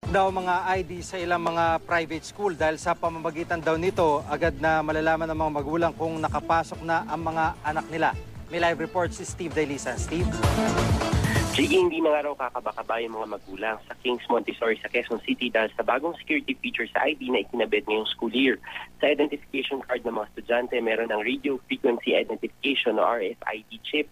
daw mga ID sa ilang mga private school dahil sa pamamagitan daw nito, agad na malalaman ng mga magulang kung nakapasok na ang mga anak nila. May live report si Steve Dailisan. Steve? Sige, hindi na nga raw kakabakaba yung mga magulang sa Kings Montessori sa Quezon City dahil sa bagong security feature sa ID na ikinabit ngayong school year. Sa identification card ng mga estudyante, meron ng Radio Frequency Identification o RFID chip.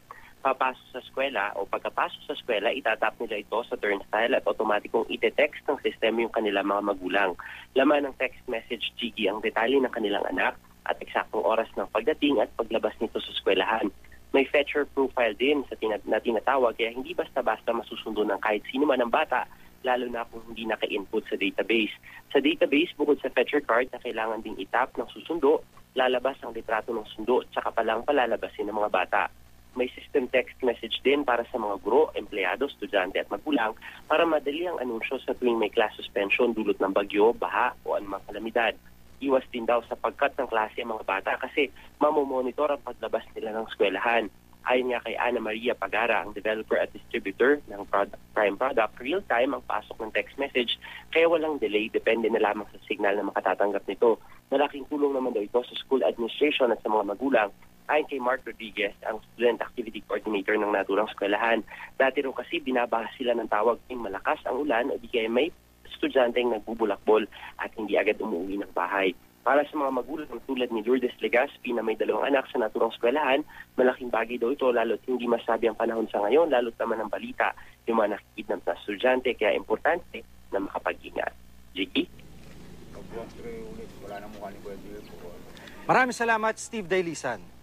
Papasok sa eskwela o pagkapasok sa eskwela, itatap nila ito sa turnstile at automatikong ite-text ng sistema yung kanilang mga magulang. Laman ng text message, Gigi, ang detalye ng kanilang anak at eksaktong oras ng pagdating at paglabas nito sa eskwelahan. May fetcher profile din na tinatawag kaya hindi basta-basta masusundo ng kahit sino man ang bata, lalo na kung hindi naka-input sa database. Sa database, bukod sa fetcher card na kailangan ding itap ng susundo, lalabas ang litrato ng sundo at saka palang palalabasin ng mga bata. May system text message din para sa mga guro, empleyado, estudyante at magulang para madali ang anunsyo sa tuwing may class suspension dulot ng bagyo, baha o anumang kalamidad. Iwas din daw sa pagkat ng klase ang mga bata kasi mamomonitor ang paglabas nila ng eskwelahan. Ayon nga kay Ana Maria Pagara, ang developer at distributor ng Prime Product, real-time ang pasok ng text message kaya walang delay, depende na lamang sa signal na makatatanggap nito. Malaking tulong naman daw ito sa school administration at sa mga magulang. Ayon kay Mark Rodriguez, ang Student Activity Coordinator ng naturang eskwelahan. Dati rin kasi binabahas sila ng tawag ng malakas ang ulan o di kaya may estudyanteng nagbubulakbol at hindi agad umuwi ng bahay. Para sa mga magulang tulad ni Lourdes Legaspi na may 2 anak sa naturang eskwelahan, malaking bagay daw ito lalo't hindi masabi ang panahon sa ngayon, lalo't naman ang balita yung mga nakikidnap na estudyante, kaya importante na makapag-ingat. Jiggy? Maraming salamat, Steve Dailisan.